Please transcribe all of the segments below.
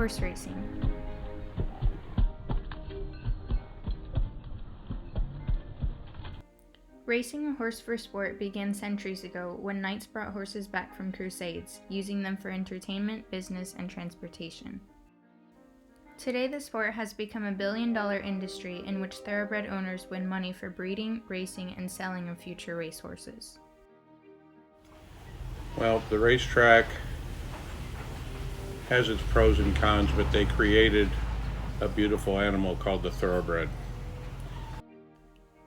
Horse racing. Racing a horse for sport began centuries ago when knights brought horses back from crusades, using them for entertainment, business, and transportation. Today, the sport has become a billion-dollar industry in which thoroughbred owners win money for breeding, racing, and selling of future racehorses. Well, the racetrack has its pros and cons, but they created a beautiful animal called the thoroughbred.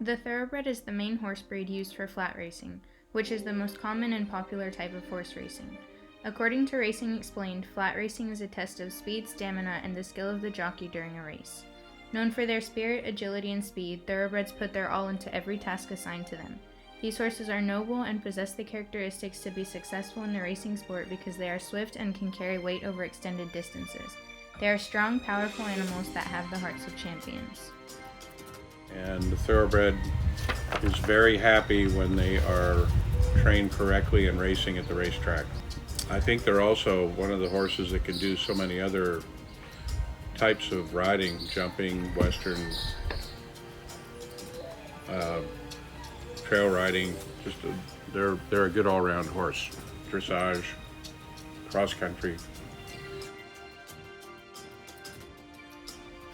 The thoroughbred is the main horse breed used for flat racing, which is the most common and popular type of horse racing. According to Racing Explained, flat racing is a test of speed, stamina, and the skill of the jockey during a race. Known for their spirit, agility, and speed, thoroughbreds put their all into every task assigned to them. These horses are noble and possess the characteristics to be successful in the racing sport because they are swift and can carry weight over extended distances. They are strong, powerful animals that have the hearts of champions. And the thoroughbred is very happy when they are trained correctly and racing at the racetrack. I think they're also one of the horses that can do so many other types of riding, jumping, western, trail riding. They're a good all-around horse. Dressage, cross country.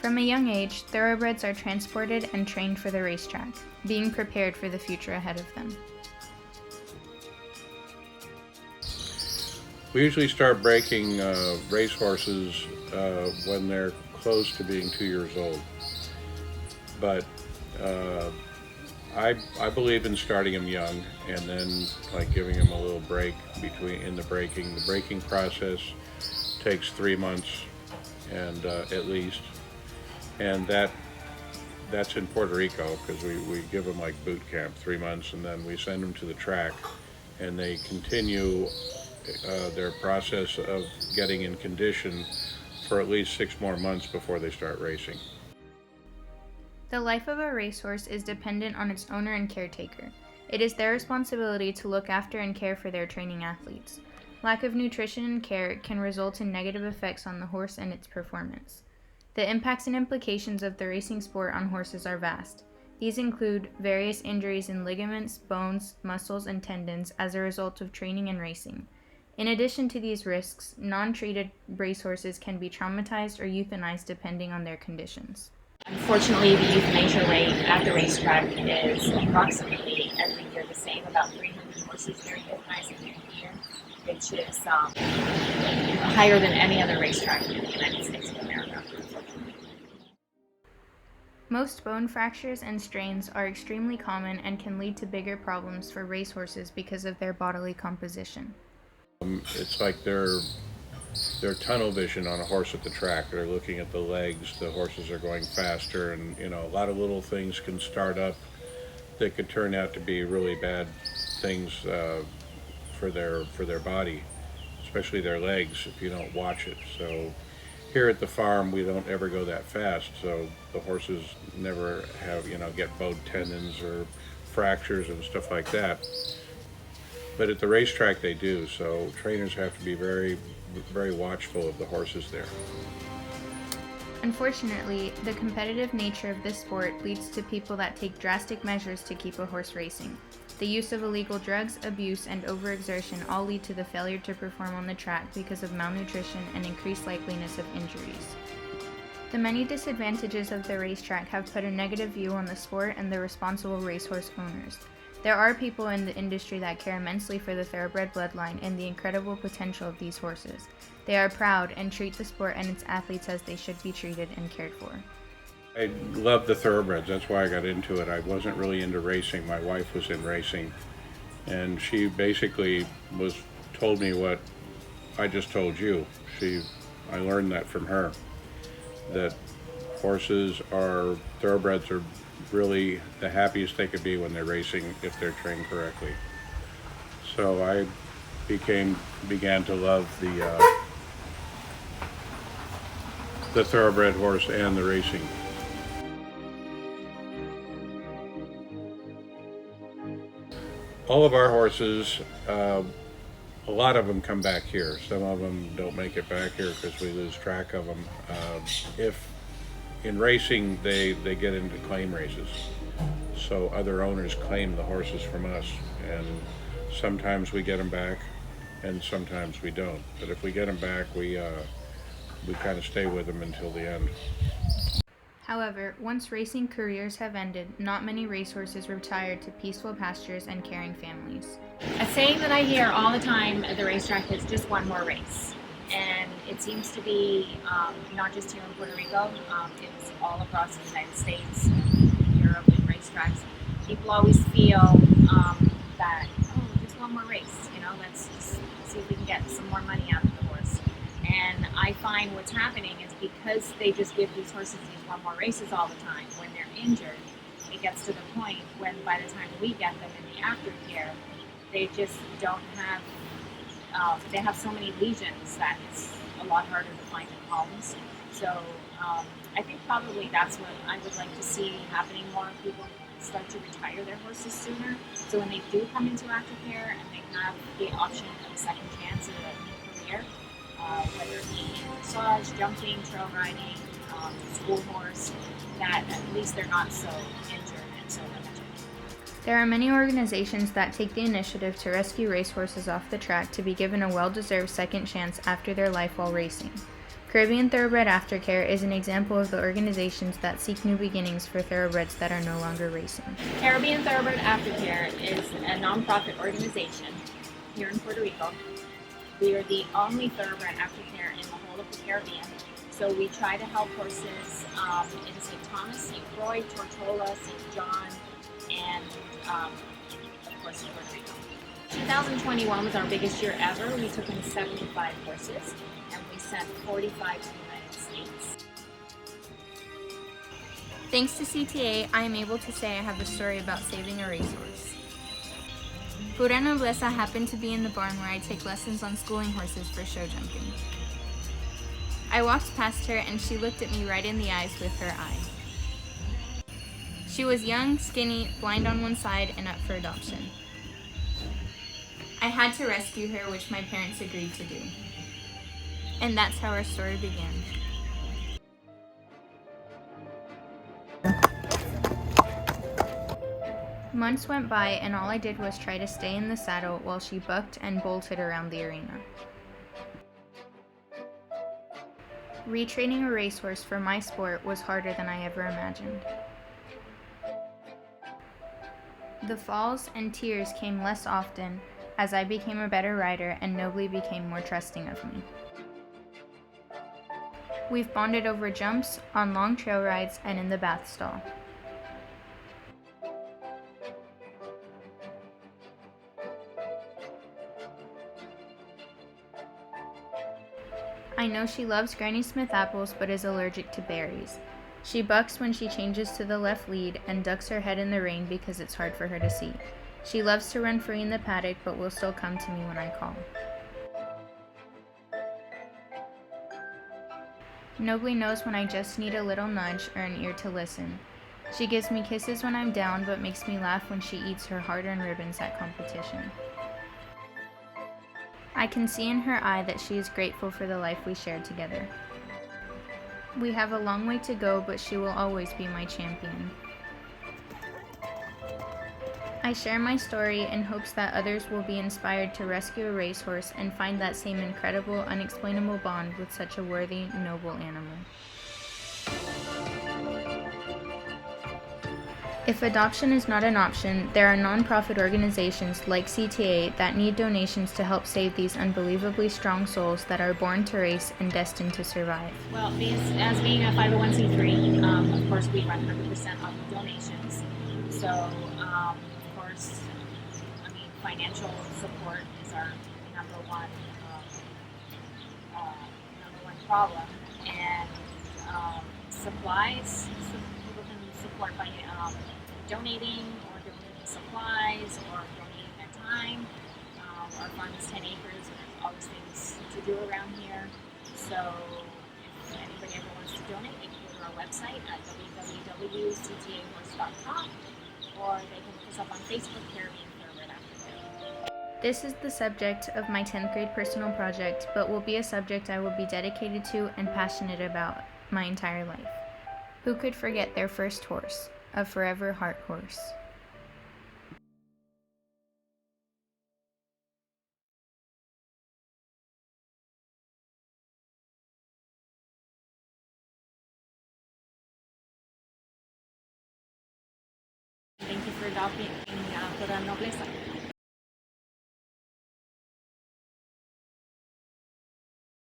From a young age, thoroughbreds are transported and trained for the racetrack, being prepared for the future ahead of them. We usually start breaking racehorses when they're close to being 2 years old. But I believe in starting them young and then like giving them a little break in the breaking. The breaking process takes 3 months and at least, and that's in Puerto Rico because we give them like boot camp 3 months, and then we send them to the track and they continue their process of getting in condition for at least 6 more months before they start racing. The life of a racehorse is dependent on its owner and caretaker. It is their responsibility to look after and care for their training athletes. Lack of nutrition and care can result in negative effects on the horse and its performance. The impacts and implications of the racing sport on horses are vast. These include various injuries in ligaments, bones, muscles, and tendons as a result of training and racing. In addition to these risks, non-treated racehorses can be traumatized or euthanized depending on their conditions. Unfortunately, the euthanasia rate at the racetrack is approximately every year the same. About 300 horses are euthanized every year, which is higher than any other racetrack in the United States of America. Most bone fractures and strains are extremely common and can lead to bigger problems for racehorses because of their bodily composition. It's like their tunnel vision on a horse at the track. They're looking at the legs, the horses are going faster, and a lot of little things can start up that could turn out to be really bad things for their body, especially their legs if you don't watch it. So here at the farm we don't ever go that fast, so the horses never have get bowed tendons or fractures and stuff like that. But at the racetrack they do, so trainers have to be very, very watchful of the horses there. Unfortunately, the competitive nature of this sport leads to people that take drastic measures to keep a horse racing. The use of illegal drugs, abuse, and overexertion all lead to the failure to perform on the track because of malnutrition and increased likeliness of injuries. The many disadvantages of the racetrack have put a negative view on the sport and the responsible racehorse owners. There are people in the industry that care immensely for the thoroughbred bloodline and the incredible potential of these horses. They are proud and treat the sport and its athletes as they should be treated and cared for. I love the thoroughbreds. That's why I got into it. I wasn't really into racing. My wife was in racing, and she basically told me what I just told you. I learned that from her, that thoroughbreds are really the happiest they could be when they're racing if they're trained correctly. So I began to love the thoroughbred horse and the racing. All of our horses A lot of them come back here. Some of them don't make it back here because we lose track of them. If in racing they get into claim races, so other owners claim the horses from us, and sometimes we get them back, and sometimes we don't. But if we get them back, we kind of stay with them until the end. However, once racing careers have ended, not many racehorses retire to peaceful pastures and caring families. A saying that I hear all the time at the racetrack is just one more race. And it seems to be not just here in Puerto Rico, it's all across the United States, Europe, and racetracks. People always feel that, oh, just one more race, let's just see if we can get some more money out of the horse. And I find what's happening is because they just give these horses these one more races all the time, when they're injured, it gets to the point when by the time we get them in the aftercare, they just don't have, they have so many lesions that it's a lot harder to find in homes. So I think probably that's what I would like to see happening more. People start to retire their horses sooner. So when they do come into aftercare and they have the option of a second chance at a new career, whether it be dressage, jumping, trail riding, school horse, that at least they're not so injured and so limited. There are many organizations that take the initiative to rescue racehorses off the track to be given a well-deserved second chance after their life while racing. Caribbean Thoroughbred Aftercare is an example of the organizations that seek new beginnings for thoroughbreds that are no longer racing. Caribbean Thoroughbred Aftercare is a nonprofit organization here in Puerto Rico. We are the only thoroughbred aftercare in the whole of the Caribbean. So we try to help horses in St. Thomas, St. Croix, Tortola, St. John, and of course in Puerto Rico. 2021 was our biggest year ever. We took in 75 horses and we sent 45 to the United States. Thanks to CTA, I am able to say I have a story about saving a racehorse. Pura Nobleza happened to be in the barn where I take lessons on schooling horses for show jumping. I walked past her and she looked at me right in the eyes with her eye. She was young, skinny, blind on one side, and up for adoption. I had to rescue her, which my parents agreed to do. And that's how our story began. Months went by and all I did was try to stay in the saddle while she bucked and bolted around the arena. Retraining a racehorse for my sport was harder than I ever imagined. The falls and tears came less often as I became a better rider and Nobly became more trusting of me. We've bonded over jumps, on long trail rides, and in the bath stall. I know she loves Granny Smith apples but is allergic to berries. She bucks when she changes to the left lead and ducks her head in the rain because it's hard for her to see. She loves to run free in the paddock but will still come to me when I call. Nobly knows when I just need a little nudge or an ear to listen. She gives me kisses when I'm down but makes me laugh when she eats her hard-earned ribbons at competition. I can see in her eye that she is grateful for the life we shared together. We have a long way to go, but she will always be my champion. I share my story in hopes that others will be inspired to rescue a racehorse and find that same incredible, unexplainable bond with such a worthy, noble animal. If adoption is not an option, there are nonprofit organizations like CTA that need donations to help save these unbelievably strong souls that are born to race and destined to survive. Well, as being a 501c3, of course we run 100% off of donations. So, of course, financial support is our number one problem, and supplies. People can support by donating or donating supplies or donating their time. Our farm is 10 acres and there's always things to do around here. So if anybody ever wants to donate, they can go to our website at www.ctahorse.com, or they can look us up on Facebook, Caribbean Thoroughbred Aftercare. This is the subject of my 10th grade personal project, but will be a subject I will be dedicated to and passionate about my entire life. Who could forget their first horse, a forever heart horse? Thank you for adopting Pura Nobleza.